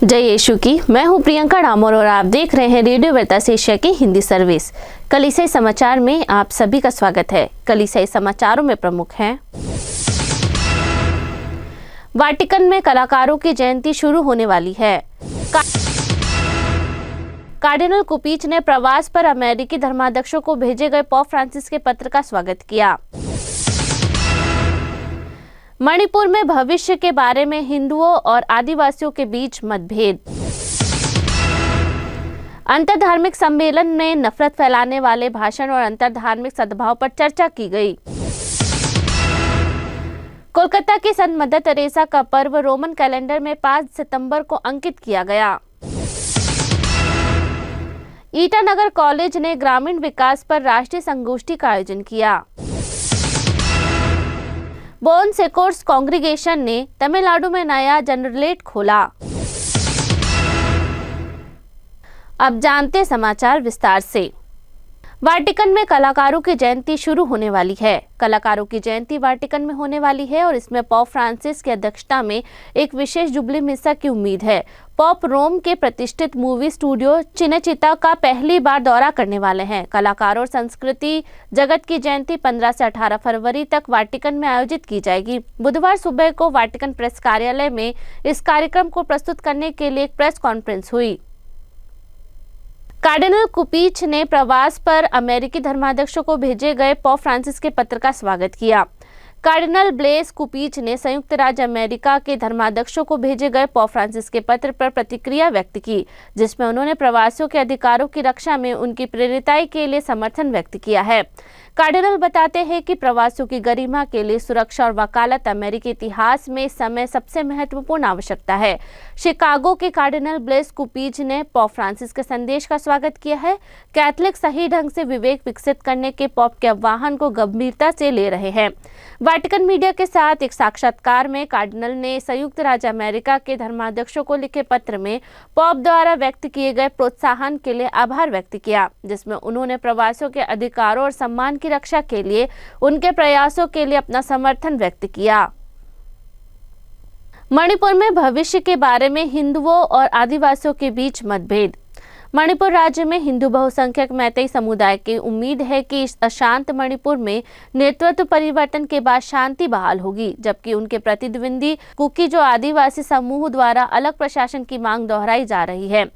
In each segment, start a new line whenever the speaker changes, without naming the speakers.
जय यीशु की। मैं हूं प्रियंका डामोर और आप देख रहे हैं रेडियो वेरितास एशिया की हिंदी सर्विस। कलीसियाई समाचार में आप सभी का स्वागत है। कलीसियाई समाचारों में प्रमुख हैं। वाटिकन में कलाकारों की जयंती शुरू होने वाली है। कार्डिनल कुपीच ने प्रवास पर अमेरिकी धर्माध्यक्षों को भेजे गए पोप फ्रांसिस के पत्र का स्वागत किया। मणिपुर में भविष्य के बारे में हिंदुओं और आदिवासियों के बीच मतभेद। अंतरधार्मिक सम्मेलन में नफरत फैलाने वाले भाषण और अंतरधार्मिक सद्भाव पर चर्चा की गई। कोलकाता की संत मदर तेरेसा का पर्व रोमन कैलेंडर में 5 सितंबर को अंकित किया गया। ईटानगर कॉलेज ने ग्रामीण विकास पर राष्ट्रीय संगोष्ठी का आयोजन किया। बोन सेकोर्स कांग्रीगेशन ने तमिलनाडु में नया जनरेट खोला। अब जानते समाचार विस्तार से। वाटिकन में कलाकारों की जयंती शुरू होने वाली है। कलाकारों की जयंती वाटिकन में होने वाली है और इसमें पोप फ्रांसिस की अध्यक्षता में एक विशेष जुबली मिसा की उम्मीद है। पोप रोम के प्रतिष्ठित मूवी स्टूडियो चिनेचिता का पहली बार दौरा करने वाले हैं। कलाकारों और संस्कृति जगत की जयंती 15 से 18 फरवरी तक वाटिकन में आयोजित की जाएगी। बुधवार सुबह को वाटिकन प्रेस कार्यालय में इस कार्यक्रम को प्रस्तुत करने के लिए एक प्रेस कॉन्फ्रेंस हुई। कार्डिनल कुपीच ने प्रवास पर अमेरिकी धर्माध्यक्षों को भेजे गए पोप फ्रांसिस के पत्र का स्वागत किया। कार्डिनल ब्लेस कुपीच ने संयुक्त राज्य अमेरिका के धर्माध्यक्षों को भेजे गए पोप फ्रांसिस के पत्र पर प्रतिक्रिया व्यक्त की, जिसमें उन्होंने प्रवासियों के अधिकारों की रक्षा में उनकी प्रेरिताई के लिए समर्थन व्यक्त किया है। कार्डिनल बताते हैं कि प्रवासियों की गरिमा के लिए सुरक्षा और वकालत अमेरिकी इतिहास में इस समय सबसे महत्वपूर्ण आवश्यकता है। शिकागो के कार्डिनल ब्लेस कुपीच ने पोप फ्रांसिस के संदेश का स्वागत किया है। कैथलिक सही ढंग से विवेक विकसित करने के पोप के आह्वान को गंभीरता से ले रहे हैं। वाटिकन मीडिया के साथ एक साक्षात्कार में कार्डिनल ने संयुक्त राज्य अमेरिका के धर्माध्यक्षों को लिखे पत्र में पोप द्वारा व्यक्त किए गए प्रोत्साहन के लिए आभार व्यक्त किया, जिसमें उन्होंने प्रवासियों के अधिकारों और सम्मान की रक्षा के लिए उनके प्रयासों के लिए अपना समर्थन व्यक्त किया। मणिपुर में भविष्य के बारे में हिंदुओं और आदिवासियों के बीच मतभेद। मणिपुर राज्य में हिंदू बहुसंख्यक मैतेई समुदाय की उम्मीद है कि इस अशांत मणिपुर में नेतृत्व परिवर्तन के बाद शांति बहाल होगी, जबकि उनके प्रतिद्वंदी कुकी जो आदिवासी समूह द्वारा अलग प्रशासन की मांग दोहराई जा रही है।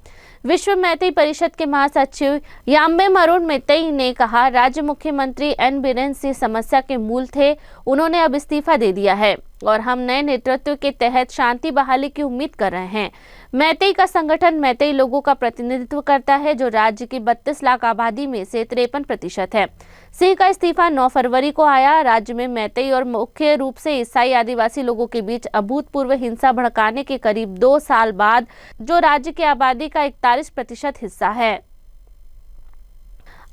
विश्व मैतेई परिषद के महासचिव याम्बे मरुन मैतेई ने कहा, राज्य मुख्यमंत्री एन बीरेन सिंह समस्या के मूल थे, उन्होंने अब इस्तीफा दे दिया है और हम नए नेतृत्व के तहत शांति बहाली की उम्मीद कर रहे हैं। मैतेई का संगठन मैतेई लोगों का प्रतिनिधित्व करता है, जो राज्य की 32 लाख आबादी में से 53% है। सिंह का इस्तीफा 9 फरवरी को आया। राज्य में मैतेई और मुख्य रूप से ईसाई आदिवासी लोगों के बीच अभूतपूर्व हिंसा भड़काने के करीब 2 साल बाद, जो राज्य की आबादी का 41% हिस्सा है।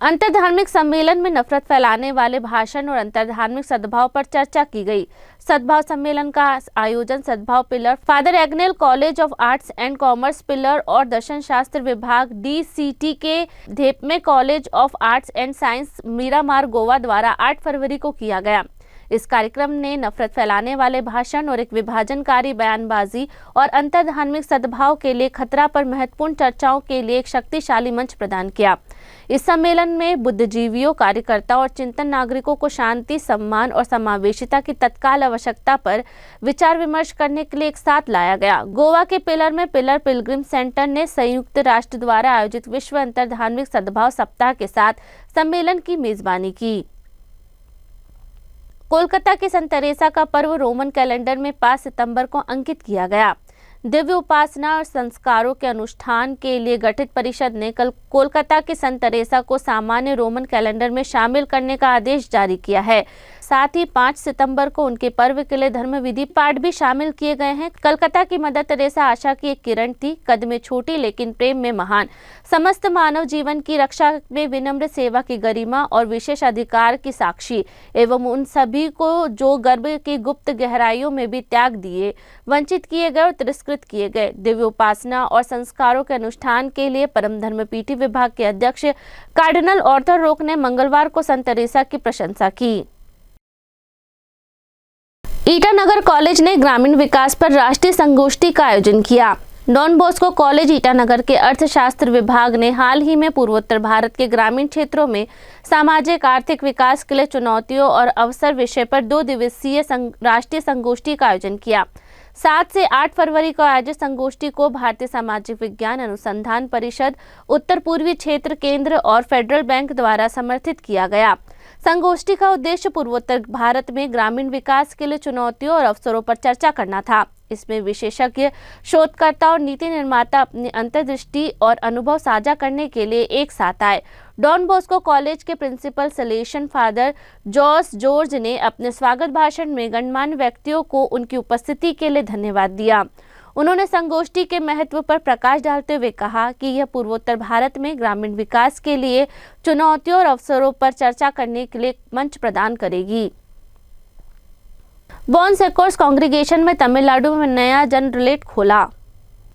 अंतरधार्मिक सम्मेलन में नफरत फैलाने वाले भाषण और अंतरधार्मिक सद्भाव पर चर्चा की गई। सद्भाव सम्मेलन का आयोजन सद्भाव Pilar, father Agnel college of arts and commerce Pilar और दर्शन शास्त्र विभाग DCT के धेपमे college of arts and science Miramar Goa द्वारा 8 फरवरी को किया गया। इस कार्यक्रम ने नफरत फैलाने वाले भाषण और एक विभाजनकारी बयानबाजी और अंतरधार्मिक सद्भाव के लिए खतरा पर महत्वपूर्ण चर्चाओं के लिए एक शक्तिशाली मंच प्रदान किया। इस सम्मेलन में बुद्धिजीवियों, कार्यकर्ताओं और चिंतन नागरिकों को शांति, सम्मान और समावेशिता की तत्काल आवश्यकता पर विचार विमर्श करने के लिए एक साथ लाया गया। गोवा के पिलर में पिलर पिलग्रिम सेंटर ने संयुक्त राष्ट्र द्वारा आयोजित विश्व अंतरधार्मिक सद्भाव सप्ताह के साथ सम्मेलन की मेजबानी की। कोलकाता की संत तेरेसा का पर्व रोमन कैलेंडर में 5 सितंबर को अंकित किया गया। दिव्य उपासना और संस्कारों के अनुष्ठान के लिए गठित परिषद ने कल कोलकाता की संत तेरेसा को सामान्य रोमन कैलेंडर में शामिल करने का आदेश जारी किया है। साथ ही 5 सितंबर को उनके पर्व के लिए धर्म विधि पाठ भी शामिल किए गए हैं। कलकत्ता की मदर तेरेसा आशा की एक किरण थी, कद में छोटी लेकिन प्रेम में महान, समस्त मानव जीवन की रक्षा में विनम्र सेवा की गरिमा और विशेष अधिकार की साक्षी एवं उन सभी को जो गर्भ की गुप्त गहराइयों में भी त्याग दिए, वंचित किए गए और तिरस्कृत किए गए। दिव्य उपासना और संस्कारों के अनुष्ठान के लिए परम धर्मपीठी विभाग के अध्यक्ष कार्डिनल आर्थर रोक ने मंगलवार को संत तेरेसा की प्रशंसा की। ईटानगर कॉलेज ने ग्रामीण विकास पर राष्ट्रीय संगोष्ठी का आयोजन किया। डॉन बॉस्को कॉलेज ईटानगर के अर्थशास्त्र विभाग ने हाल ही में पूर्वोत्तर भारत के ग्रामीण क्षेत्रों में सामाजिक आर्थिक विकास के लिए चुनौतियों और अवसर विषय पर 2 दिवसीय राष्ट्रीय संगोष्ठी का आयोजन किया। 7 से 8 फरवरी को आयोजित संगोष्ठी को भारतीय सामाजिक विज्ञान अनुसंधान परिषद, उत्तर पूर्वी क्षेत्र केंद्र और फेडरल बैंक द्वारा समर्थित किया गया। संगोष्ठी का उद्देश्य पूर्वोत्तर भारत में ग्रामीण विकास के लिए चुनौतियों और अवसरों पर चर्चा करना था। इसमें विशेषज्ञ, शोधकर्ता और नीति निर्माता अपनी अंतर्दृष्टि और अनुभव साझा करने के लिए एक साथ आए। डॉन बॉस्को कॉलेज के प्रिंसिपल सलेशन फादर जॉर्ज ने अपने स्वागत भाषण में गणमान्य व्यक्तियों को उनकी उपस्थिति के लिए धन्यवाद दिया। उन्होंने संगोष्ठी के महत्व पर प्रकाश डालते हुए कहा कि यह पूर्वोत्तर भारत में ग्रामीण विकास के लिए चुनौतियों और अवसरों पर चर्चा करने के लिए मंच प्रदान करेगी। बॉन सेकोर्स कांग्रीगेशन में तमिलनाडु में नया जनरलेट खोला।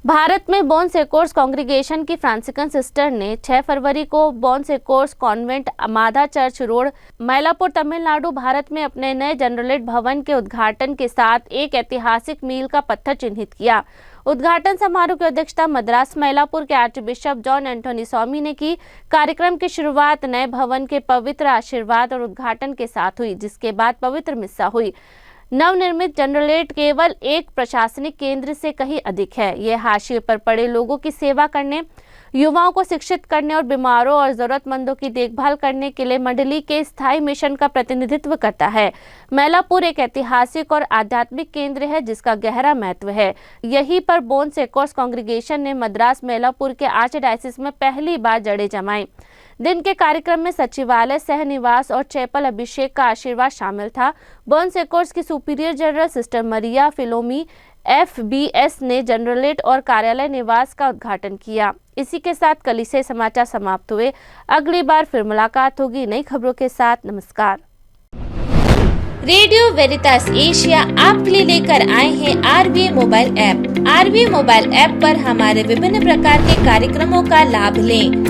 भारत में बॉन सेकोर्स कांग्रीगेशन की फ्रांसिकन सिस्टर ने 6 फरवरी को बॉन सेकोर्स convent, Madha church road, Mylapore, Tamil Nadu, Bharat में अपने नए जनरलेट भवन के उद्घाटन के साथ एक ऐतिहासिक मील का पत्थर चिन्हित किया। उद्घाटन समारोह की अध्यक्षता मद्रास मैलापुर के आर्चबिशप जॉन एंटोनी स्वामी ने की। कार्यक्रम की शुरुआत नए भवन के पवित्र आशीर्वाद और उद्घाटन के साथ हुई, जिसके बाद पवित्र मिस्सा हुई। नवनिर्मित जनरलेट केवल एक प्रशासनिक केंद्र से कहीं अधिक है। यह हाशिए पर पड़े लोगों की सेवा करने, युवाओं को शिक्षित करने और बीमारों और जरूरतमंदों की देखभाल करने के लिए मंडली के स्थायी मिशन का प्रतिनिधित्व करता है। मैलापुर एक ऐतिहासिक और आध्यात्मिक केंद्र है जिसका गहरा महत्व है। यहीं पर बॉन सेकोर्स कांग्रीगेशन ने मद्रास मैलापुर के आर्चडायसिस में पहली बार जड़ें जमाई। दिन के कार्यक्रम में सचिवालय, सह निवास और चैपल अभिषेक का आशीर्वाद शामिल था। बॉन सेकोर्स की सुपीरियर जनरल सिस्टर मरिया फिलोमी FBS ने जनरलेट और कार्यालय निवास का उद्घाटन किया। इसी के साथ कलीसिया समाचार समाप्त हुए। अगली बार फिर मुलाकात होगी नई खबरों के साथ। नमस्कार।
रेडियो वेरितास एशिया आपके लिए लेकर आए हैं RVA mobile app. RVA mobile app पर हमारे विभिन्न प्रकार के कार्यक्रमों का लाभ लें,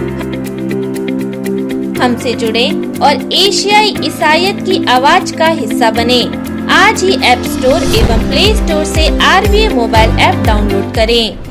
हमसे जुड़े और एशियाई ईसाईयत की आवाज का हिस्सा बने। आज ही ऐप स्टोर एवं प्ले स्टोर से RVA मोबाइल ऐप डाउनलोड करें।